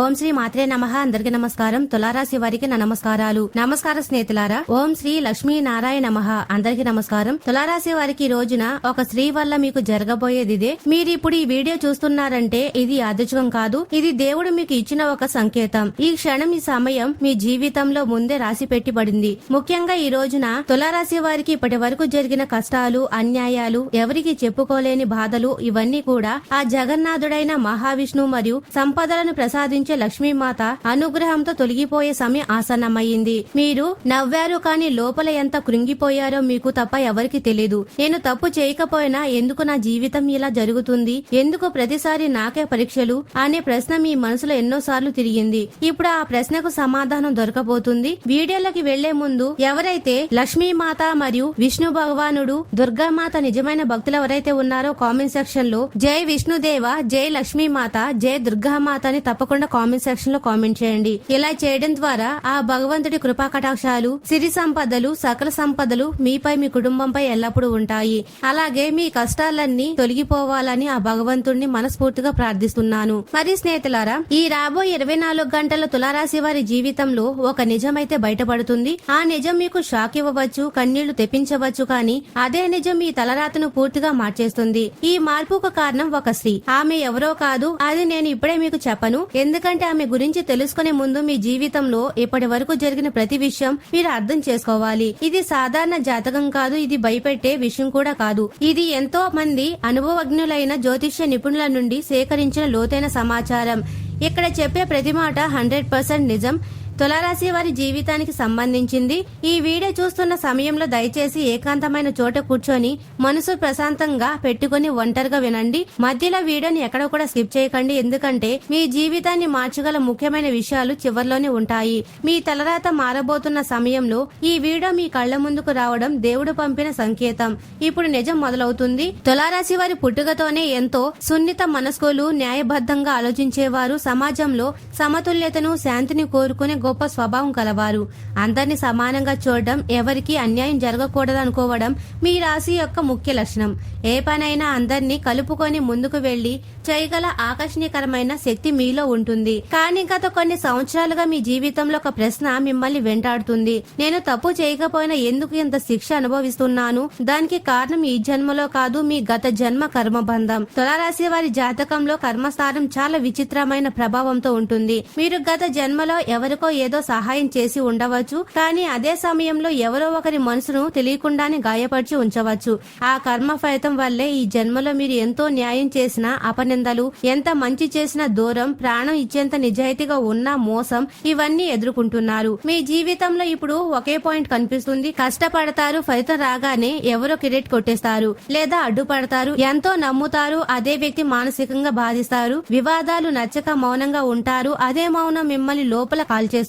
ఓం శ్రీ మాత్రే నమః. అందరికి నమస్కారం. తులారాశి వారికి నా నమస్కారాలు. నమస్కార స్నేహితులారా. ఓం శ్రీ లక్ష్మీ నారాయణ నమః. అందరికి నమస్కారం. తులారాశి వారికి ఈ రోజున ఒక స్త్రీ వల్ల మీకు జరగబోయేది ఇదే. మీరు ఇప్పుడు ఈ వీడియో చూస్తున్నారంటే ఇది యాదృచ్ఛికం కాదు, ఇది దేవుడు మీకు ఇచ్చిన ఒక సంకేతం. ఈ క్షణం, ఈ సమయం మీ జీవితంలో ముందే రాసి పెట్టబడింది. ముఖ్యంగా ఈ రోజున తులారాశి వారికి ఇప్పటి వరకు జరిగిన కష్టాలు, అన్యాయాలు, ఎవరికి చెప్పుకోలేని బాధలు, ఇవన్నీ కూడా ఆ జగన్నాథుడైన మహావిష్ణువు మరియు సంపదలను ప్రసాదించే లక్ష్మీమాత అనుగ్రహంతో తొలగిపోయే సమయం ఆసన్నమయ్యింది. మీరు నవ్వారు కానీ లోపల ఎంత కృంగిపోయారో మీకు తప్ప ఎవరికి తెలీదు. నేను తప్పు చేయకపోయినా ఎందుకు నా జీవితం ఇలా జరుగుతుంది, ఎందుకు ప్రతిసారి నాకే పరీక్షలు అనే ప్రశ్న మీ మనసులో ఎన్నోసార్లు తిరిగింది. ఇప్పుడు ఆ ప్రశ్నకు సమాధానం దొరకబోతుంది. వీడియోలోకి వెళ్లే ముందు ఎవరైతే లక్ష్మీమాత మరియు విష్ణు భగవానుడు, దుర్గామాత నిజమైన భక్తులు ఎవరైతే ఉన్నారో కామెంట్ సెక్షన్ లో జై విష్ణుదేవ, జై లక్ష్మీమాత, జై దుర్గామాత అని తప్పకుండా కామెంట్ సెక్షన్ లో కామెంట్ చేయండి. ఇలా చేయడం ద్వారా ఆ భగవంతుడి కృపా కటాక్షాలు, సిరి సంపదలు, సకల సంపదలు మీపై, మీ కుటుంబంపై ఎల్లప్పుడూ ఉంటాయి. అలాగే మీ కష్టాలన్నీ తొలగిపోవాలని ఆ భగవంతుడిని మనస్ఫూర్తిగా ప్రార్థిస్తున్నాను. మరి స్నేహితులారా, ఈ రాబోయే 24 గంటల తులారాశి వారి జీవితంలో ఒక నిజమైతే బయటపడుతుంది. ఆ నిజం మీకు షాక్ ఇవ్వవచ్చు, కన్నీళ్లు తెప్పించవచ్చు, కానీ అదే నిజం మీ తలరాతను పూర్తిగా మార్చేస్తుంది. ఈ మార్పుకు కారణం ఒక స్త్రీ. ఆమె ఎవరో కాదు, అది నేను ఇప్పుడే మీకు చెప్పను. ఎందుకంటే ఆమె గురించి తెలుసుకునే ముందు మీ జీవితంలో ఇప్పటి వరకు జరిగిన ప్రతి విషయం మీరు అర్థం చేసుకోవాలి. ఇది సాధారణ జాతకం కాదు, ఇది భయపెట్టే విషయం కూడా కాదు. ఇది ఎంతో మంది అనుభవజ్ఞులైన జ్యోతిష్య నిపుణుల నుండి సేకరించిన లోతైన సమాచారం. ఇక్కడ చెప్పే ప్రతి మాట 100% నిజం, తులారాశి వారి జీవితానికి సంబంధించింది. ఈ వీడియో చూస్తున్న సమయంలో దయచేసి ఏకాంతమైన చోట కూర్చొని మనసు ప్రశాంతంగా పెట్టుకుని ఒంటరిగా వినండి. మధ్యలో వీడియోని ఎక్కడ కూడా స్కిప్ చేయకండి, ఎందుకంటే మీ జీవితాన్ని మార్చగల ముఖ్యమైన విషయాలు చివర్లోనే ఉంటాయి. మీ తలరాత మారబోతున్న సమయంలో ఈ వీడియో మీ కళ్ల ముందుకు రావడం దేవుడు పంపిన సంకేతం. ఇప్పుడు నిజం మొదలవుతుంది. తులారాశి వారి పుట్టుకతోనే ఎంతో సున్నిత మనస్కులు, న్యాయబద్ధంగా ఆలోచించేవారు, సమాజంలో సమతుల్యతను, శాంతిని కోరుకునే గొప్ప స్వభావం కలవారు. అందరినీ సమానంగా చూడడం, ఎవరికి అన్యాయం జరగకూడదు అనుకోవడం మీ రాశి యొక్క ముఖ్య లక్షణం. ఏ పనైనా అందరినీ కలుపుకొని ముందుకు వెళ్లి చేయగల ఆకర్షణీయకరమైన శక్తి మీలో ఉంటుంది. కానీ గత కొన్ని సంవత్సరాలుగా మీ జీవితంలో ఒక ప్రశ్న మిమ్మల్ని వెంటాడుతుంది. నేను తప్పు చేయకపోయినా ఎందుకు ఇంత శిక్ష అనుభవిస్తున్నాను? దానికి కారణం ఈ జన్మలో కాదు, మీ గత జన్మ కర్మబంధం. తులారాశి వారి జాతకంలో కర్మస్థానం చాలా విచిత్రమైన ప్రభావంతో ఉంటుంది. మీరు గత జన్మలో ఎవరికో ఏదో సహాయం చేసి ఉండవచ్చు, కానీ అదే సమయంలో ఎవరో ఒకరి మనసును తెలియకుండానే గాయపరిచి ఉంచవచ్చు. ఆ కర్మ ఫలితం వల్లే ఈ జన్మలో మీరు ఎంతో న్యాయం చేసిన అపనిందలు, ఎంత మంచి చేసిన దూరం, ప్రాణం ఇచ్చేంత నిజాయితీగా ఉన్న మోసం, ఇవన్నీ ఎదుర్కొంటున్నారు. మీ జీవితంలో ఇప్పుడు ఒకే పాయింట్ కనిపిస్తుంది. కష్టపడతారు, ఫలితం రాగానే ఎవరో క్రెడిట్ కొట్టేస్తారు లేదా అడ్డుపడతారు. ఎంతో నమ్ముతారు, అదే వ్యక్తి మానసికంగా బాధిస్తారు. వివాదాలు నచ్చక మౌనంగా ఉంటారు, అదే మౌనం మిమ్మల్ని లోపల కాల్చేస్తుంది.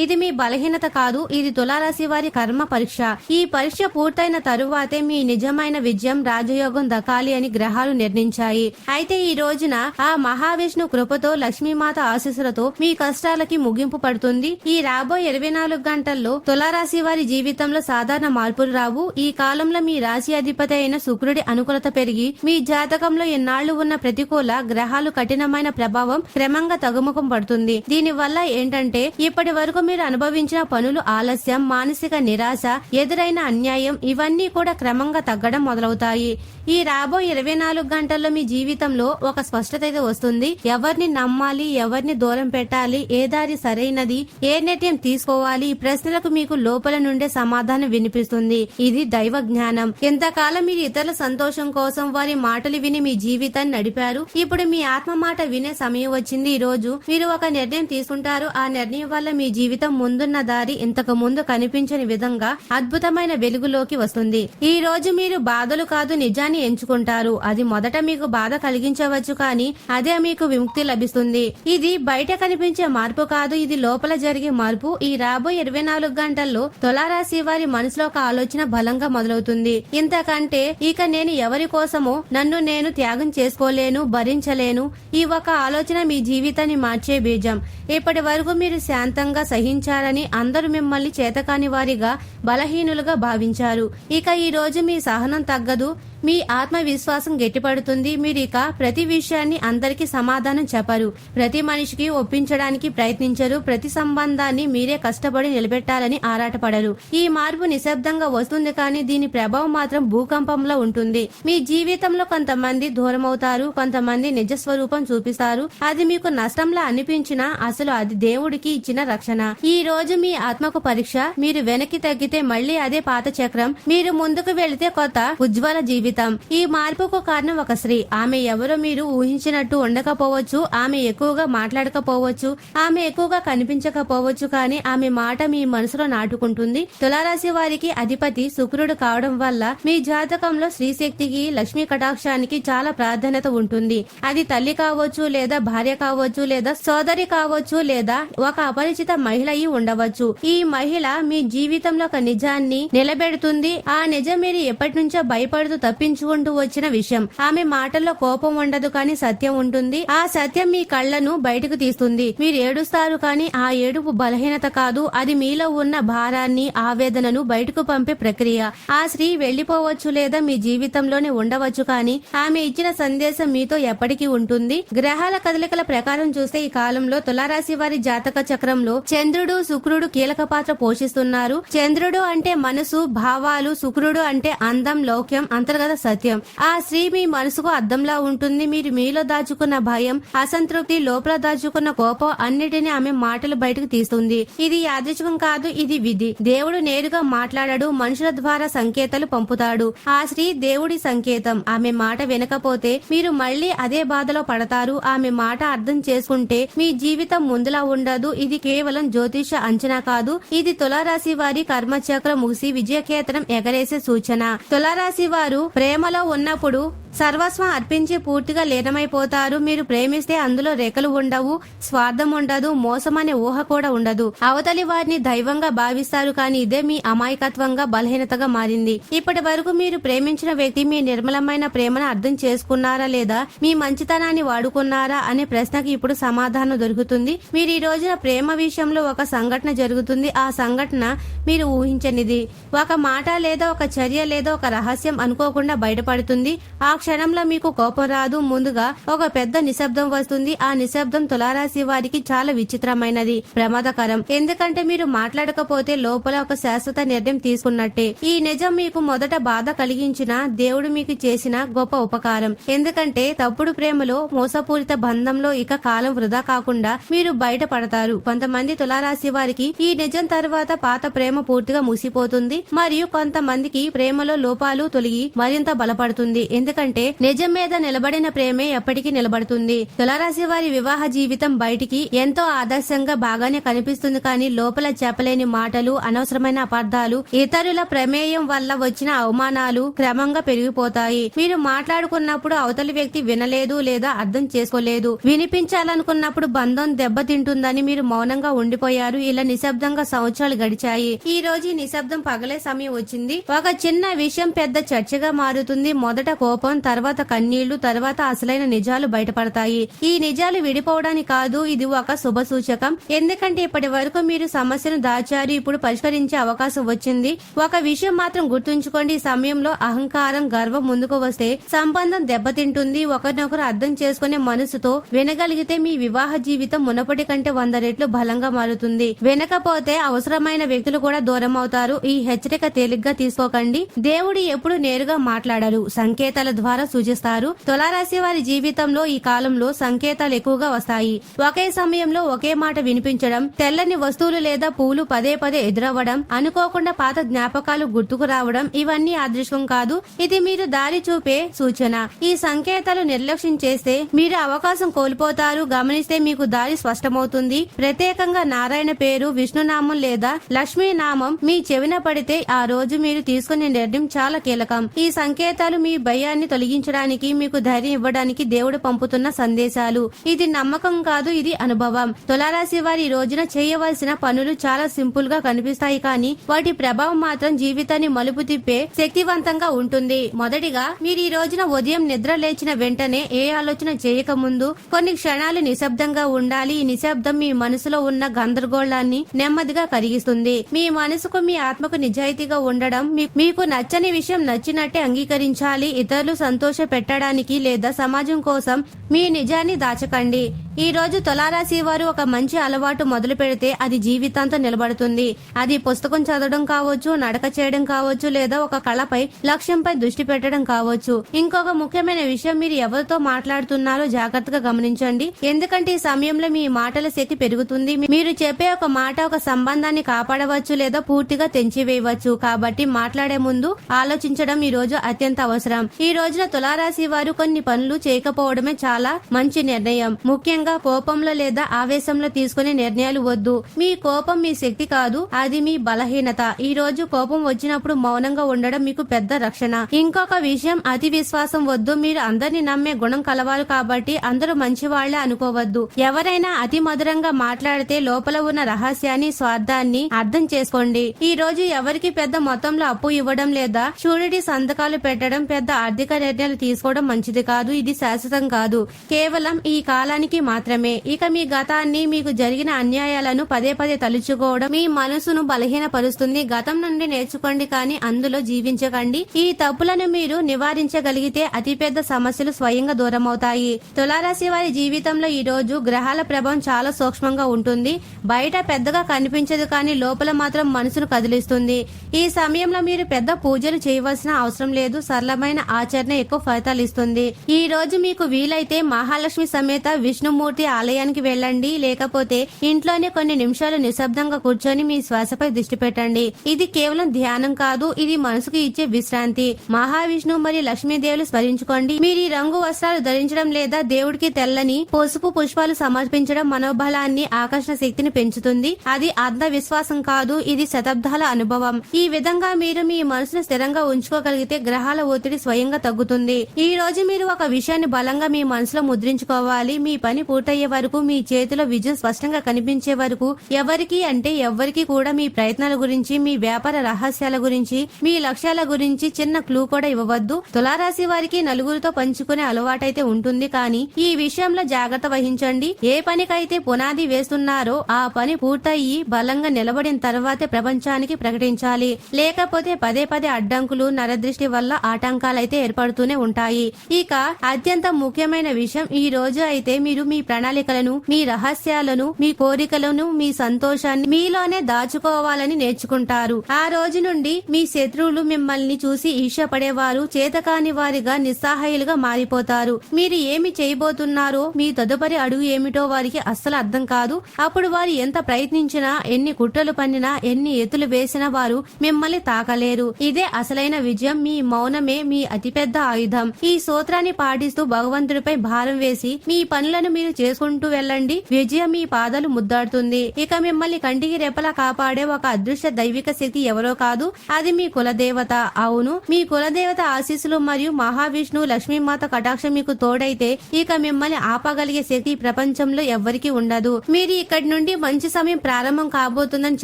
ఇది మీ బలహీనత కాదు, ఇది తులారాశి వారి కర్మ పరీక్ష. ఈ పరీక్ష పూర్తయిన తరువాతే మీ నిజమైన విజయం, రాజయోగం దక్కాలి అని గ్రహాలు నిర్ణయించాయి. అయితే ఈ రోజున ఆ మహావిష్ణు కృపతో, లక్ష్మీమాత ఆశీస్సులతో మీ కష్టాలకి ముగింపు పడుతుంది. ఈ రాబోయే 24 గంటల్లో తులారాశి వారి జీవితంలో సాధారణ మార్పులు రావు. ఈ కాలంలో మీ రాశి అధిపతి అయిన శుక్రుడి అనుకూలత పెరిగి మీ జాతకంలో ఎన్నాళ్లు ఉన్న ప్రతికూల గ్రహాలు కఠినమైన ప్రభావం క్రమంగా తగ్గుముఖం పడుతుంది. దీని వల్ల ఏంటంటే ఇప్పటి వరకు మీరు అనుభవించిన పనులు, ఆలస్యం, మానసిక నిరాశ, ఎదురైన అన్యాయం, ఇవన్నీ కూడా క్రమంగా తగ్గడం మొదలవుతాయి. ఈ రాబోయే 24 గంటల్లో మీ జీవితంలో ఒక స్పష్టత అయితే వస్తుంది. ఎవరిని నమ్మాలి, ఎవరిని దూరం పెట్టాలి, ఏ దారి సరైనది, ఏ నిర్ణయం తీసుకోవాలి, ఈ ప్రశ్నలకు మీకు లోపల నుండే సమాధానం వినిపిస్తుంది. ఇది దైవ జ్ఞానం. ఎంతకాలం మీరు ఇతరుల సంతోషం కోసం వారి మాటలు విని మీ జీవితాన్ని నడిపారు. ఇప్పుడు మీ ఆత్మ మాట వినే సమయం వచ్చింది. ఈ రోజు మీరు ఒక నిర్ణయం తీసుకుంటారు. ఆ నిర్ణయం వల్ల మీ జీవితం ముందున్న దారి ఇంతకు ముందు కనిపించని విధంగా అద్భుతమైన వెలుగులోకి వస్తుంది. ఈ రోజు మీరు బాధలు కాదు, నిజాన్ని ఎంచుకుంటారు. అది మొదట మీకు బాధ కలిగించవచ్చు, కానీ అదే మీకు విముక్తి లభిస్తుంది. ఇది బయట కనిపించే మార్పు కాదు, ఇది లోపల జరిగే మార్పు. ఈ రాబోయే 24 గంటల్లో తులారాశి వారి మనసులో ఒక ఆలోచన బలంగా మొదలవుతుంది. ఇంతకంటే ఇక నేను ఎవరి కోసమో నన్ను నేను త్యాగం చేసుకోలేను, భరించలేను. ఈ ఒక ఆలోచన మీ జీవితాన్ని మార్చే బీజం. ఇప్పటి వరకు మీరు శాంతంగా సహించారని అందరూ మిమ్మల్ని చేతకాని వారిగా, బలహీనులుగా భావించారు. ఇక ఈ రోజు మీ సహనం తగ్గదు. మీ ఆత్మవిశ్వాసం గట్టిపడుతుంది. మీరు ఇక ప్రతి విషయాన్ని అందరికీ సమాధానం చెప్పరు, ప్రతి మనిషికి ఒప్పించడానికి ప్రయత్నించరు, ప్రతి సంబంధాన్ని మీరే కష్టపడి నిలబెట్టాలని ఆరాటపడరు. ఈ మార్పు నిశ్శబ్దంగా వస్తుంది, కానీ దీని ప్రభావం మాత్రం భూకంపంలో ఉంటుంది. మీ జీవితంలో కొంతమంది దూరమవుతారు, కొంతమంది నిజ స్వరూపం చూపిస్తారు. అది మీకు నష్టంలా అనిపించినా అసలు అది దేవుడికి ఇచ్చిన రక్షణ. ఈ రోజు మీ ఆత్మకు పరీక్ష. మీరు వెనక్కి తగ్గితే మళ్లీ అదే పాత చక్రం, మీరు ముందుకు వెళితే కొత్త ఉజ్వల జీవితం. ఈ మార్పుకు కారణం ఒక స్త్రీ. ఆమె ఎవరో మీరు ఊహించినట్టు ఉండకపోవచ్చు, ఆమె ఎక్కువగా మాట్లాడకపోవచ్చు, ఆమె ఎక్కువగా కనిపించకపోవచ్చు, కానీ ఆమె మాట మీ మనసులో నాటుకుంటుంది. తులారాశి వారికి అధిపతి శుక్రుడు కావడం వల్ల మీ జాతకంలో స్త్రీ శక్తికి, లక్ష్మీ కటాక్షానికి చాలా ప్రాధాన్యత ఉంటుంది. అది తల్లి కావచ్చు, లేదా భార్య కావచ్చు, లేదా సోదరి కావచ్చు, లేదా ఒక అపరిచిత మహిళ అయి ఉండవచ్చు. ఈ మహిళ మీ జీవితంలో ఒక నిజాన్ని నిలబెడుతుంది. ఆ నిజం మీరు ఎప్పటి నుంచో భయపడుతూ తప్పించుకుంటూ వచ్చిన విషయం. ఆమె మాటల్లో కోపం ఉండదు, కానీ సత్యం ఉంటుంది. ఆ సత్యం మీ కళ్లను బయటకు తీస్తుంది. మీరు ఏడుస్తారు, కానీ ఆ ఏడుపు బలహీనత కాదు, అది మీలో ఉన్న భారాన్ని, ఆవేదనను బయటకు పంపే ప్రక్రియ. ఆ స్త్రీ వెళ్లిపోవచ్చు లేదా మీ జీవితంలోనే ఉండవచ్చు, కానీ ఆమె ఇచ్చిన సందేశం మీతో ఎప్పటికీ ఉంటుంది. గ్రహాల కదలికల ప్రకారం చూస్తే ఈ కాలంలో తులారాశి వారి జాతక చక్రంలో చంద్రుడు, శుక్రుడు కీలక పాత్ర పోషిస్తున్నారు. చంద్రుడు అంటే మనసు, భావాలు, శుక్రుడు అంటే అందం, లౌక్యం, అంతర్గత సత్యం. ఆ స్త్రీ మీ మనసుకు అద్దంలా ఉంటుంది. మీరు మీలో దాచుకున్న భయం, అసంతృప్తి, లోపల దాచుకున్న కోపం అన్నిటినీ ఆమె మాటలు బయటకు తీస్తుంది. ఇది యాదృచ్ఛికం కాదు, ఇది విధి. దేవుడు నేరుగా మాట్లాడడు, మనుషుల ద్వారా సంకేతాలు పంపుతాడు. ఆ స్త్రీ దేవుడి సంకేతం. ఆమె మాట వినకపోతే మీరు మళ్లీ అదే బాధలో పడతారు. ఆమె మాట అర్థం చేసుకుంటే మీ జీవితం ముందులా ఉండదు. ఇది కేవలం జ్యోతిష అంచనా కాదు, ఇది తులారాశి వారి కర్మచక్రం ముగిసి విజయకేతనం ఎగరేసే సూచన. తులారాశి వారు ప్రేమలో ఉన్నప్పుడు సర్వస్వం అర్పించి పూర్తిగా లీనమైపోతారు. మీరు ప్రేమిస్తే అందులో రెక్కలు ఉండవు, స్వార్థం ఉండదు, మోసం అనే ఊహ కూడా ఉండదు. అవతలి వారిని దైవంగా భావిస్తారు, కానీ ఇదే మీ అమాయకత్వంగా, బలహీనతగా మారింది. ఇప్పటి వరకు మీరు ప్రేమించిన వ్యక్తి మీ నిర్మలమైన ప్రేమను అర్థం చేసుకున్నారా, లేదా మీ మంచితనాన్ని వాడుకున్నారా అనే ప్రశ్నకి ఇప్పుడు సమాధానం దొరుకుతుంది. మీరు ఈ రోజున ప్రేమ విషయంలో ఒక సంఘటన జరుగుతుంది. ఆ సంఘటన మీరు ఊహించనిది. ఒక మాట లేదా ఒక చర్య లేదా ఒక రహస్యం అనుకోకుండా బయటపడుతుంది. ఆ క్షణంలో మీకు కోపం రాదు, ముందుగా ఒక పెద్ద నిశ్శబ్దం వస్తుంది. ఆ నిశ్శబ్దం తులారాశి వారికి చాలా విచిత్రమైనది, ప్రమాదకరం. ఎందుకంటే మీరు మాట్లాడకపోతే లోపల ఒక శాశ్వత నిర్ణయం తీసుకున్నట్టే. ఈ నిజం మీకు మొదట బాధ కలిగించిన దేవుడు మీకు చేసిన గొప్ప ఉపకారం. ఎందుకంటే తప్పుడు ప్రేమలో, మోసపూరిత బంధంలో ఇక కాలం వృధా కాకుండా మీరు బయటపడతారు. కొంతమంది తులారాశి వారికి ఈ నిజం తర్వాత పాత ప్రేమ పూర్తిగా ముగిసిపోతుంది, మరియు కొంతమందికి ప్రేమలో లోపాలు తొలగి మరింత బలపడుతుంది. ఎందుకంటే నిజం మీద నిలబడిన ప్రేమే ఎప్పటికీ నిలబడుతుంది. తులారాశి వారి వివాహ జీవితం బయటికి ఎంతో ఆదర్శంగా బాగానే కనిపిస్తుంది, కానీ లోపల చెప్పలేని మాటలు, అనవసరమైన అపార్థాలు, ఇతరుల ప్రమేయం వల్ల వచ్చిన అవమానాలు క్రమంగా పెరిగిపోతాయి. మీరు మాట్లాడుకున్నప్పుడు అవతలి వ్యక్తి వినలేదు లేదా అర్థం చేసుకోలేదు. వినిపించాలనుకున్నప్పుడు బంధం దెబ్బతింటుందని మీరు మౌనంగా ఉండిపోయారు. ఇలా నిశ్శబ్దంగా సంవత్సరాలు గడిచాయి. ఈ రోజు ఈ నిశ్శబ్దం పగలే సమయం వచ్చింది. ఒక చిన్న విషయం పెద్ద చర్చగా మారుతుంది. మొదట కోపం, తర్వాత కన్నీళ్లు, తర్వాత అసలైన నిజాలు బయటపడతాయి. ఈ నిజాలు విడిపోవడానికి కాదు, ఇది ఒక శుభ సూచకం. ఎందుకంటే ఇప్పటి వరకు మీరు సమస్యను దాచారు, ఇప్పుడు పరిష్కరించే అవకాశం వచ్చింది. ఒక విషయం మాత్రం గుర్తుంచుకోండి, ఈ సమయంలో అహంకారం, గర్వం ముందుకు వస్తే సంబంధం దెబ్బతింటుంది. ఒకరినొకరు అర్థం చేసుకునే మనసుతో వినగలిగితే మీ వివాహ జీవితం మునపటి కంటే 100 రెట్లు బలంగా మారుతుంది. వినకపోతే అవసరమైన వ్యక్తులు కూడా దూరం అవుతారు. ఈ హెచ్చరిక తేలిగ్గా తీసుకోకండి. దేవుడు ఎప్పుడు నేరుగా మాట్లాడరు, సంకేతాల ద్వారా సూచిస్తారు. తులారాశి వారి జీవితంలో ఈ కాలంలో సంకేతాలు ఎక్కువగా వస్తాయి. ఒకే సమయంలో ఒకే మాట వినిపించడం, తెల్లని వస్తువులు లేదా పూలు పదే పదే ఎదురవ్వడం, అనుకోకుండా పాత జ్ఞాపకాలు గుర్తుకు రావడం, ఇవన్నీ అదృష్టం కాదు, ఇది మీరు దారి చూపే సూచన. ఈ సంకేతాలు నిర్లక్ష్యం చేస్తే మీరు అవకాశం కోల్పోతారు. గమనిస్తే మీకు దారి స్పష్టమవుతుంది. ప్రత్యేకంగా నారాయణ పేరు, విష్ణునామం లేదా లక్ష్మీ నామం మీ చెవిన పడితే ఆ రోజు మీరు తీసుకునే నిర్ణయం చాలా కీలకం. ఈ సంకేతాలు మీ భయాన్ని తొలగించడానికి మీకు ధైర్యం ఇవ్వడానికి దేవుడు పంపుతున్న సందేశాలు. ఇది నమ్మకం కాదు, ఇది అనుభవం. తులారాశి వారి ఈ రోజున చేయవలసిన పనులు చాలా సింపుల్ గా కనిపిస్తాయి, కానీ వాటి ప్రభావం మాత్రం జీవితాన్ని మలుపు తిప్పే శక్తివంతంగా ఉంటుంది. మొదటిగా మీరు ఈ రోజున ఉదయం నిద్ర లేచిన వెంటనే ఏ ఆలోచన చేయక ముందు కొన్ని క్షణాలు నిశ్శబ్దంగా ఉండాలి. ఈ నిశ్శబ్దం మీ మనసులో ఉన్న గందరగోళాన్ని నెమ్మదిగా కరిగిస్తుంది. మీ మనసుకు మీ ఆత్మకు నిజాయితీగా ఉండడం, మీకు నచ్చని విషయం నచ్చినట్టే అంగీకరించాలి. ఇతరులు సంతోష పెట్టడానికి లేదా సమాజం కోసం మీ నిజాన్ని దాచకండి. ఈ రోజు తులారాశి వారు ఒక మంచి అలవాటు మొదలు పెడితే అది జీవితాంతం నిలబడుతుంది. అది పుస్తకం చదవడం కావచ్చు, నడక చేయడం కావచ్చు, లేదా ఒక కళపై లక్ష్యంపై దృష్టి పెట్టడం కావచ్చు. ఇంకొక ముఖ్యమైన విషయం, మీరు ఎవరితో మాట్లాడుతున్నారో జాగ్రత్తగా గమనించండి. ఎందుకంటే ఈ సమయంలో మీ మాటల శక్తి పెరుగుతుంది. మీరు చెప్పే ఒక మాట ఒక సంబంధాన్ని కాపాడవచ్చు లేదా పూర్తిగా తెంచివేయవచ్చు. కాబట్టి మాట్లాడే ముందు ఆలోచించడం ఈ రోజు అత్యంత అవసరం. ఈ రోజున తులారాశి వారు కొన్ని పనులు చేయకపోవడమే చాలా మంచి నిర్ణయం. ముఖ్యంగా కోపంలో లేదా ఆవేశంలో తీసుకునే నిర్ణయాలు వద్దు. మీ కోపం మీ శక్తి కాదు, అది మీ బలహీనత. ఈ రోజు కోపం వచ్చినప్పుడు మౌనంగా ఉండడం మీకు పెద్ద రక్షణ. ఇంకొక విషయం, అతి విశ్వాసం వద్దు. మీరు అందరిని నమ్మే గుణం కలవారు కాబట్టి అందరూ మంచి వాళ్లే అనుకోవద్దు. ఎవరైనా అతి మధురంగా మాట్లాడితే లోపల ఉన్న రహస్యాన్ని, స్వార్థాన్ని అర్థం చేసుకోండి. ఈ రోజు ఎవరికి పెద్ద మొత్తంలో అప్పు ఇవ్వడం లేదా షూరిటీ సంతకాలు పెట్టడం, పెద్ద ఆర్థిక నిర్ణయాలు తీసుకోవడం మంచిది కాదు. ఇది శాశ్వతం కాదు, కేవలం ఈ కాలానికి మాత్రమే. ఇక మీ గతాన్ని, మీకు జరిగిన అన్యాయాలను పదే పదే తలుచుకోవడం మీ మనసును బలహీనపరుస్తుంది. గతం నుండి నేర్చుకోండి, కానీ అందులో జీవించకండి. ఈ తప్పులను మీరు నివారించగలిగితే అతిపెద్ద సమస్యలు స్వయంగా దూరమవుతాయి. తులారాశి వారి జీవితంలో ఈ రోజు గ్రహాల ప్రభావం చాలా సూక్ష్మంగా ఉంటుంది. బయట పెద్దగా కనిపించదు, కానీ లోపల మాత్రం మనసును కదిలిస్తుంది. ఈ సమయంలో మీరు పెద్ద పూజలు చేయవలసిన అవసరం లేదు. సరళమైన ఆచరణ ఎక్కువ ఫలితాలు ఇస్తుంది. ఈ రోజు మీకు వీలైతే మహాలక్ష్మి సమేత విష్ణుమూర్తి ఆలయానికి వెళ్ళండి. లేకపోతే ఇంట్లోనే కొన్ని నిమిషాలు నిశ్శబ్దంగా కూర్చొని మీ శ్వాసపై దృష్టి పెట్టండి. ఇది కేవలం ధ్యానం కాదు, ఇది మనసుకు ఇచ్చే విశ్రాంతి. మహావిష్ణువు మరియు లక్ష్మీదేవులు స్మరించుకోండి. మీరు ఈ రంగు వస్త్రాలు ధరించడం లేదా దేవుడికి తెల్లని పసుపు పుష్పాలు సమర్పించడం మనోబలాన్ని, ఆకర్షణ శక్తిని పెంచుతుంది. అది ఆత్మవిశ్వాసం కాదు, ఇది శతాబ్దాల అనుభవం. ఈ విధంగా మీరు మీ మనసును స్థిరంగా ఉంచుకోగలిగితే గ్రహాల ఒత్తిడి స్వయంగా తగ్గుతుంది. ఈ రోజు మీరు ఒక విషయాన్ని బలంగా మీ మనసులో ముద్రించుకోవాలి. మీ పని పూర్తయ్యే వరకు, మీ చేతిలో విజయం స్పష్టంగా కనిపించే వరకు ఎవ్వరికి కూడా మీ ప్రయత్నాల గురించి, మీ వ్యాపార రహస్యాల గురించి, మీ లక్ష్యాల గురించి చిన్న క్లూ కూడా ఇవ్వవద్దు. తులారాశి వారికి నలుగురితో పంచుకునే అలవాటైతే ఉంటుంది, కానీ ఈ విషయంలో జాగ్రత్త వహించండి. ఏ పనికైతే పునాది వేస్తున్నారో ఆ పని పూర్తయి బలంగా నిలబడిన తర్వాతే ప్రపంచానికి ప్రకటించాలి. లేకపోతే పదే పదే అడ్డంకులు, నరదృష్టి వల్ల ఆటంకాలైతే ఏర్పడుతూనే ఉంటాయి. ఇక అత్యంత ముఖ్యమైన విషయం, ఈ రోజు అయితే మీరు మీ ప్రణాళికలను, మీ రహస్యాలను, మీ కోరికలను, మీ సంతోషాన్ని మీలోనే దాచుకోవాలని నేర్చుకుంటారు. ఆ రోజు నుండి మీ శత్రువులు మిమ్మల్ని చూసి ఈర్ష్యపడేవారు, చేతకాని వారిగా, నిస్సహాయులుగా మారిపోతారు. మీరు ఏమి చేయబోతున్నారో, మీ తదుపరి అడుగు ఏమిటో వారికి అస్సలు అర్థం కాదు. అప్పుడు వారు ఎంత ప్రయత్నించినా, ఎన్ని కుట్రలు పన్నినా, ఎన్ని ఎత్తులు వేసినా వారు మిమ్మల్ని తాకలేరు. ఇదే అసలైన విజయం. మీ మౌనమే మీ అతిపెద్ద ఆయుధం. ఈ సూత్రాన్ని పాటిస్తూ భగవంతుడిపై భారం వేసి మీ పనులను మీరు చేసుకుంటూ వెళ్ళండి. విజయం మీ పాదాలు ముద్దాడుతుంది. ఇక మిమ్మల్ని కంటికి రెప్పలా కాపాడే ఒక అదృశ్య దైవిక శక్తి ఎవరో కాదు, అది మీ కులదేవత. అవును, మీ కులదేవత ఆశీస్సులు మరియు మహావిష్ణు, లక్ష్మీమాత కటాక్షం మీకు తోడైతే ఇక మిమ్మల్ని ఆపగలిగే శక్తి ప్రపంచంలో ఎవ్వరికీ ఉండదు. మీరు ఇక్కడి నుండి మంచి సమయం ప్రారంభం కాబోతుందని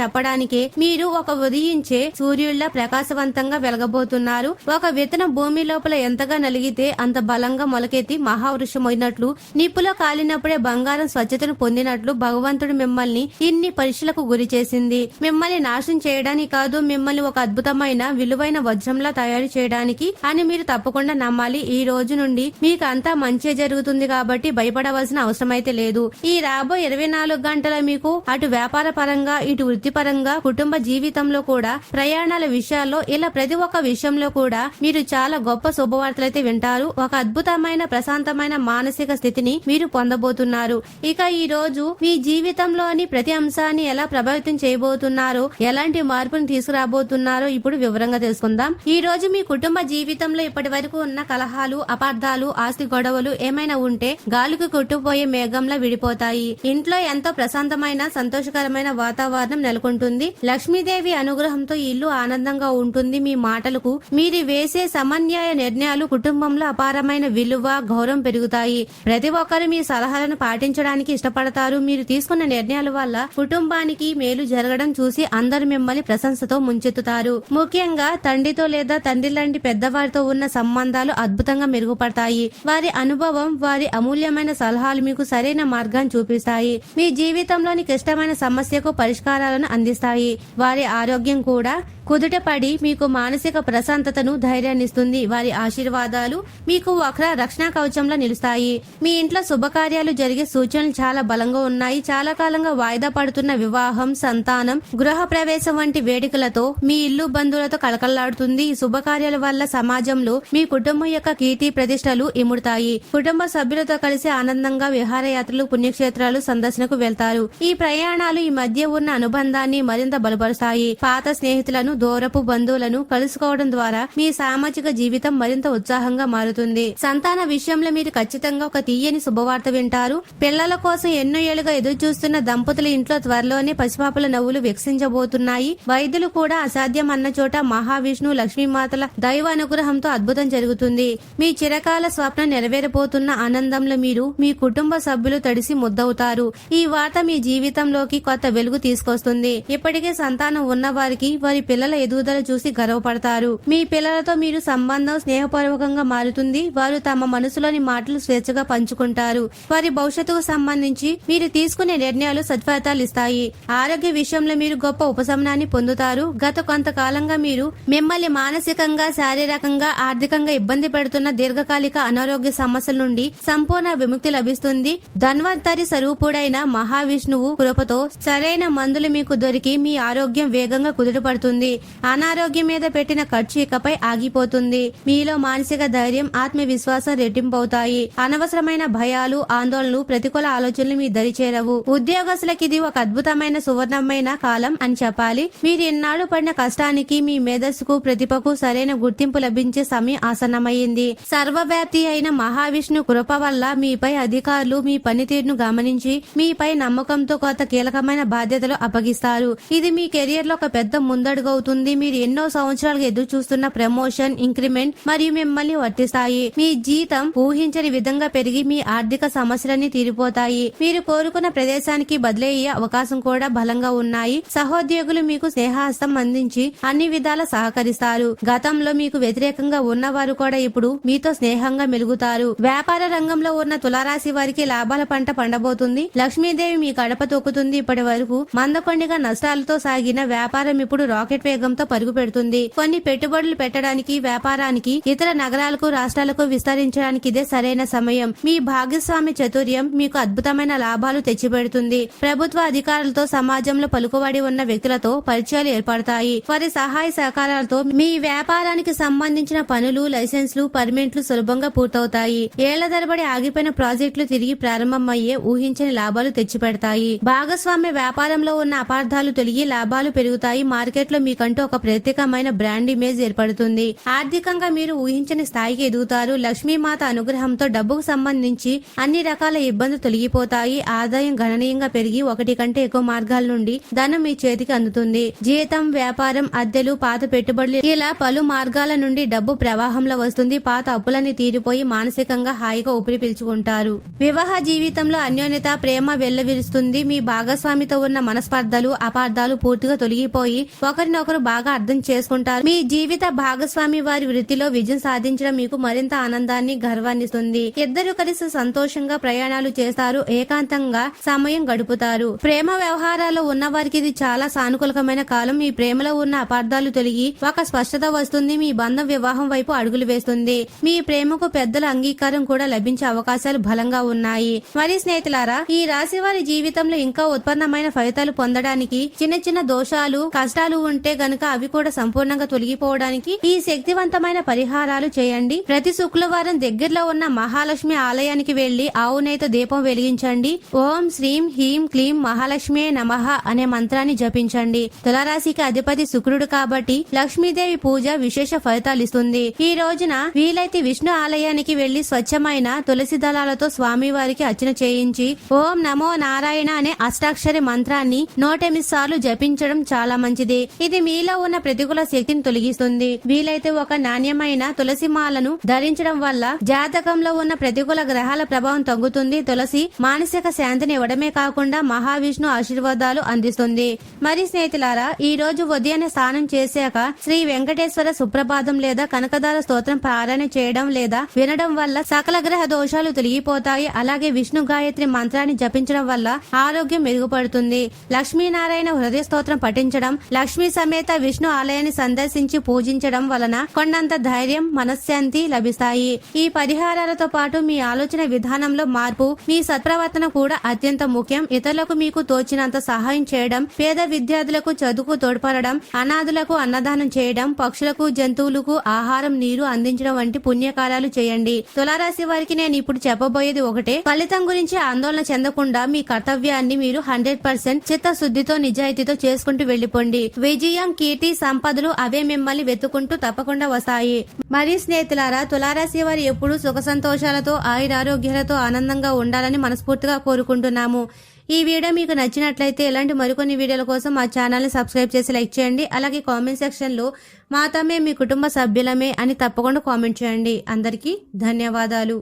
చెప్పడానికే మీరు ఒక ఉదయించే సూర్యుడిలా ప్రకాశవంతంగా వెలగబోతున్నారు. ఒక విత్తనం భూమి లోపల ఎంతగా నలిగితే అంత బలంగా మొలకెత్తి మహావృక్షమైనట్లు, నిప్పులో కాలినప్పుడే బంగారం స్వచ్ఛతను పొందినట్లు భగవంతుడు మిమ్మల్ని ఇన్ని పరీక్షలకు గురి చేసింది. మిమ్మల్ని నాశనం చేయడానికి కాదు, మిమ్మల్ని ఒక అద్భుతమైన విలువైన వజ్రంలా తయారు చేయడానికి అని మీరు తప్పకుండా నమ్మాలి. ఈ రోజు నుండి మీకు అంతా మంచి జరుగుతుంది కాబట్టి భయపడవలసిన అవసరం అయితే లేదు. ఈ రాబో 24 గంటల మీకు అటు వ్యాపార పరంగా, ఇటు వృత్తిపరంగా, కుటుంబ జీవితంలో కూడా, ప్రయాణాల విషయాల్లో, ఇలా ప్రతి ఒక్క విషయంలో కూడా మీరు చాలా గొప్ప శుభవార్తలైతే వింటారు. ఒక అద్భుతమైన ప్రశాంతమైన మానసిక స్థితిని మీరు పొందబోతున్నారు. ఇక ఈ రోజు మీ జీవితంలోని ప్రతి అంశాన్ని ఎలా ప్రభావితం చేయబోతున్నారో, ఎలాంటి మార్పును తీసుకురాబోతున్నారో ఇప్పుడు వివరంగా తెలుసుకుందాం. ఈ రోజు మీ కుటుంబ జీవితంలో ఇప్పటి వరకు ఉన్న కలహాలు, అపార్థాలు, ఆస్తి గొడవలు ఏమైనా ఉంటే గాలికి కొట్టుపోయే మేఘంలా విడిపోతాయి. ఇంట్లో ఎంతో ప్రశాంతమైన, సంతోషకరమైన వాతావరణం నెలకొంటుంది. లక్ష్మీదేవి అనుగ్రహంతో ఇల్లు ఆనందంగా ఉంటుంది. మీ మాటలకు, మీరు వేసే సమన్యాయ నిర్ణయాలు నిర్ణయాలు కుటుంబంలో అపారమైన విలువ గౌరవం పెరుగుతాయి. ప్రతి ఒక్కరు మీ సలహాలను పాటించడానికి ఇష్టపడతారు. మీరు తీసుకున్న నిర్ణయాల వల్ల కుటుంబానికి మేలు జరగడం చూసి అందరు మిమ్మల్ని ప్రశంసతో ముంచెత్తుతారు. ముఖ్యంగా తండ్రితో లేదా తండ్రి లాంటి పెద్దవారితో ఉన్న సంబంధాలు అద్భుతంగా మెరుగుపడతాయి. వారి అనుభవం, వారి అమూల్యమైన సలహాలు మీకు సరైన మార్గాన్ని చూపిస్తాయి. మీ జీవితంలోని క్లిష్టమైన సమస్యకు పరిష్కారాలను అందిస్తాయి. వారి ఆరోగ్యం కూడా కుదుటపడి మీకు మానసిక ప్రశాంతతను, ధైర్యాన్ని ఇస్తుంది. వారి ఆశీర్వాదాలు మీకు ఒక రక్షణ కవచంలో నిలుస్తాయి. మీ ఇంట్లో శుభకార్యాలు జరిగే సూచనలు చాలా బలంగా ఉన్నాయి. చాలా కాలంగా వాయిదా పడుతున్న వివాహం, సంతానం, గృహ ప్రవేశం వంటి వేడుకలతో మీ ఇల్లు బంధువులతో కలకల్లాడుతుంది. ఈ శుభకార్యాల వల్ల సమాజంలో మీ కుటుంబం యొక్క కీర్తి ప్రతిష్టలు ఇముడతాయి. కుటుంబ సభ్యులతో కలిసి ఆనందంగా విహారయాత్రలు, పుణ్యక్షేత్రాలు సందర్శనకు వెళ్తారు. ఈ ప్రయాణాలు ఈ మధ్య ఉన్న అనుబంధాన్ని మరింత బలపరుస్తాయి. పాత స్నేహితులను, దూరపు బంధువులను కలుసుకోవడం ద్వారా మీ సామాజిక జీవితం మరింత ఉత్సాహంగా మారుతుంది. సంతాన విషయంలో మీరు ఖచ్చితంగా ఒక తీయని శుభవార్త వింటారు. పిల్లల కోసం ఎన్నో ఏళ్లుగా ఎదురు చూస్తున్న దంపతుల ఇంట్లో త్వరలోనే పసిపాపల నవ్వులు వికసించబోతున్నాయి. వైద్యులు కూడా అసాధ్యం అన్న చోట మహావిష్ణు, లక్ష్మీమాతల దైవ అనుగ్రహంతో అద్భుతం జరుగుతుంది. మీ చిరకాల స్వప్నం నెరవేరబోతున్న ఆనందంలో మీరు, మీ కుటుంబ సభ్యులు తడిసి ముద్దవుతారు. ఈ వార్త మీ జీవితంలోకి కొత్త వెలుగు తీసుకొస్తుంది. ఇప్పటికే సంతానం ఉన్న వారికి వారి పిల్లల ఎదుగుదల చూసి గర్వపడతారు. మీ పిల్లలతో మీరు సంబంధం స్నేహపూర్వకంగా మారుతుంది. వారు తమ మనసులోని మాటలు స్వేచ్ఛగా పంచుకుంటారు. వారి భవిష్యత్తుకు సంబంధించి మీరు తీసుకునే నిర్ణయాలు సత్ఫలితాలు ఇస్తాయి. ఆరోగ్య విషయంలో మీరు గొప్ప ఉపశమనాన్ని పొందుతారు. గత కొంతకాలంగా మీరు మిమ్మల్ని మానసికంగా, శారీరకంగా, ఆర్థికంగా ఇబ్బంది పెడుతున్న దీర్ఘకాలిక అనారోగ్య సమస్యల నుండి సంపూర్ణ విముక్తి లభిస్తుంది. ధన్వంతరి స్వరూపుడైన మహావిష్ణువు కృపతో సరైన మందులు మీకు దొరికి మీ ఆరోగ్యం వేగంగా కుదుటపడుతుంది. అనారోగ్యం మీద పెట్టిన ఖర్చు ఇకపై ఆగిపోతుంది. మీలో మానసిక ధైర్యం, ఆత్మవిశ్వాసం రెట్టింపవుతాయి. అనవసరమైన భయాలు, ఆందోళనలు, ప్రతికూల ఆలోచనలు మీ దరి చేరవు. ఉద్యోగస్తులకి ఇది ఒక అద్భుతమైన సువర్ణమైన కాలం అని చెప్పాలి. మీరు ఎన్నాళ్ళు పడిన కష్టానికి, మీ మేధస్సుకు, ప్రతిభకు సరైన గుర్తింపు లభించే సమయం ఆసన్నమైంది. సర్వవ్యాప్తి అయిన మహావిష్ణు కృప వల్ల మీపై అధికారులు మీ పనితీరును గమనించి మీపై నమ్మకంతో కొత్త కీలకమైన బాధ్యతలు అప్పగిస్తారు. ఇది మీ కెరియర్ లో ఒక పెద్ద ముందడుగవుతుంది. మీరు ఎన్నో సంవత్సరాలుగా ఎదురు చూస్తున్న ప్రమోషన్, ఇంక్రిమెంట్ మరియు మిమ్మల్ని వర్తిస్తాయి. మీ జీతం ఊహించని విధంగా పెరిగి మీ ఆర్థిక సమస్యలన్నీ తీరిపోతాయి. మీరు కోరుకున్న ప్రదేశానికి బదిలయ్యే అవకాశం కూడా బలంగా ఉన్నాయి. సహోద్యోగులు మీకు స్నేహహస్తం అందించి అన్ని విధాలా సహకరిస్తారు. గతంలో మీకు వ్యతిరేకంగా ఉన్నవారు కూడా ఇప్పుడు మీతో స్నేహంగా మెలుగుతారు. వ్యాపార రంగంలో ఉన్న తులారాశి వారికి లాభాల పంట పండబోతుంది. లక్ష్మీదేవి మీ గడప తొక్కుతుంది. ఇప్పటి వరకు మందకొండిగా నష్టాలతో సాగిన వ్యాపారం ఇప్పుడు రాకెట్ వేగంతో పరుగు పెడుతుంది. కొన్ని పెట్టుబడులు పెట్టడానికి, వ్యాపారానికి ఇతర నగరాలకు, రాష్ట్రాలకు విస్తరించడానికి ఇదే సరైన సమయం. మీ భాగస్వామి చతుర్యం మీకు అద్భుతమైన లాభాలు తెచ్చిపెడుతుంది. ప్రభుత్వ అధికారులతో, సమాజంలో పలుకుబడి ఉన్న వ్యక్తులతో పరిచయాలు ఏర్పడతాయి. వారి సహాయ సహకారాలతో మీ వ్యాపారానికి సంబంధించిన పనులు, లైసెన్సులు, పర్మిట్లు సులభంగా పూర్తవుతాయి. ఏళ్ల తరబడి ఆగిపోయిన ప్రాజెక్టులు తిరిగి ప్రారంభమయ్యే ఊహించని లాభాలు తెచ్చిపెడతాయి. భాగస్వామ్య వ్యాపారంలో ఉన్న అపార్థాలు తొలగి లాభాలు పెరుగుతాయి. మార్కెట్ లో మీకంటూ ఒక ప్రత్యేకమైన బ్రాండ్ ఇమేజ్ ఏర్పడుతుంది. ఆర్థికంగా మీరు ఊహించని స్థాయికి ఎదుగుతారు. లక్ష్మీమాత అనుగ్రహంతో డబ్బుకు సంబంధించి అన్ని రకాల ఇబ్బందులు తొలగిపోతాయి. ఆదాయం గణనీయంగా పెరిగి ఒకటి కంటే ఎక్కువ మార్గాల నుండి ధనం మీ చేతికి అందుతుంది. జీతం, వ్యాపారం, అద్దెలు, పాత పెట్టుబడులు ఇలా పలు మార్గాల నుండి డబ్బు ప్రవాహంలో వస్తుంది. పాత అప్పులన్నీ తీరిపోయి మానసికంగా హాయిగా ఊపిరి పీల్చుకుంటారు. వివాహ జీవితంలో అన్యోన్యత, ప్రేమ వెల్లవిరుస్తుంది. మీ భాగస్వామితో ఉన్న మనస్పర్ధలు, అపార్థాలు పూర్తిగా తొలగిపోయి ఒకరినొకరు బాగా అర్థం చేసుకుంటారు. మీ జీవిత భాగస్వామి వారి వృత్తిలో విజయం సాధించడం మీకు మరింత ఆనందాన్ని, గర్వాన్నిస్తుంది. ఇద్దరు కలిసి సంతోషంగా ప్రయాణాలు చేస్తారు. ఏకాంతంగా సమయం గడుపుతారు. ప్రేమ వ్యవహారాల్లో ఉన్న వారికి ఇది చాలా సానుకూలమైన కాలం. మీ ప్రేమలో ఉన్న అపార్థాలు తొలగి ఒక స్పష్టత వస్తుంది. మీ బంధం వివాహం వైపు అడుగులు వేస్తుంది. మీ ప్రేమకు పెద్దల అంగీకారం కూడా లభించే అవకాశాలు బలంగా ఉన్నాయి. మరి స్నేహితులారా, ఈ రాశి వారి జీవితంలో ఇంకా ఉత్పన్నమైన ఫలితాలు పొందడానికి చిన్న చిన్న దోషాలు, కష్టాలు ఉంటే గనక అవి కూడా సంపూర్ణంగా తొలగిపోవడానికి ఈ శక్తివంతమైన పరిహారాలు చేయండి. ప్రతి శుక్రవారం దగ్గరలో ఉన్న మహాలక్ష్మి ఆలయానికి వెళ్లి ఆవు నెయ్యితో దీపం వెలిగించండి. ఓం శ్రీం హ్రీం క్లీం మహాలక్ష్మి నమః అనే మంత్రాన్ని జపించండి. తులారాశికి అధిపతి శుక్రుడు కాబట్టి లక్ష్మీదేవి పూజ విశేష ఫలితాలు ఇస్తుంది. ఈ రోజున వీలైతే విష్ణు ఆలయానికి వెళ్లి స్వచ్ఛమైన తులసి దళాలతో స్వామివారికి అర్చన చేయించి ఓం నమో నారాయణ అనే అష్టాక్షరి మంత్రాన్ని 108 సార్లు జపించడం చాలా మంచిది. ఇది మీలో ఉన్న ప్రతికూల శక్తిని తొలగిస్తుంది. వీలైతే ఒక నాణ్యమైన తులసి మాలను ధరించడం వల్ల జాతకంలో ఉన్న ప్రతికూల గ్రహాల ప్రభావం తగ్గుతుంది. తులసి మానసిక శాంతిని ఇవ్వడమే కాకుండా మహావిష్ణు ఆశీర్వాదాలు అందిస్తుంది. మరి స్నేహితులారా, ఈ రోజు ఉదయాన్నే స్నానం చేశాక శ్రీ వెంకటేశ్వర సుప్రభాతం లేదా కనకదార స్తోత్రం పారాయణ చేయడం లేదా వినడం వల్ల సకల గ్రహ దోషాలు తొలగిపోతాయి. అలాగే విష్ణు గాయత్రి మంత్రాన్ని జపించడం వల్ల ఆరోగ్యం మెరుగుపడుతుంది. లక్ష్మీనారాయణ హృదయ స్తోత్రం పఠించడం, లక్ష్మీ సమేత విష్ణు ఆలయాన్ని సందర్శించి పూజించడం వలన కొండంత ధైర్యం, మనశ్శాంతి లభిస్తాయి. ఈ పరిహారాలతో పాటు మీ ఆలోచన విధానంలో మార్పు, మీ సత్ప్రవర్తన కూడా అత్యంత ముఖ్యం. ఇతరులకు మీకు తోచినంత సహాయం చేయడం, పేద విద్యార్థులకు చదువుకు తోడ్పడడం, అనాథులకు అన్నదానం చేయడం, పక్షులకు జంతువులకు ఆహారం, నీరు అందించడం వంటి పుణ్యకార్యాలు చేయండి. తులారాశి వారికి నేను ఇప్పుడు చెప్పబోయేది ఒకటే. ఫలితం గురించి ఆందోళన చెందకుండా మీ కర్తవ్యాన్ని మీరు 100% చిత్తశుద్ధితో నిజాయితీతో చేసుకుంటూ వెళ్లిపోండి. విజయం, కీర్తి, సంపదలు అవే మిమ్మల్ని వెతుకుంటూ తప్పకుండా వస్తాయి. మరి స్నేహితులారా, తులారాశి వారు ఎప్పుడూ సుఖ సంతోషాలతో ఆయురారోగ్యాలతో ఆనందంగా ఉండాలని మనస్ఫూర్తిగా కోరుకుంటున్నాము. ఈ వీడియో మీకు నచ్చినట్లయితే ఇలాంటి మరికొన్ని వీడియోల కోసం మా ఛానల్ ని సబ్స్క్రైబ్ చేసి లైక్ చేయండి. అలాగే కామెంట్ సెక్షన్ లో మాతమే మీ కుటుంబ సభ్యులమే అని తప్పకుండా కామెంట్ చేయండి. అందరికీ ధన్యవాదాలు.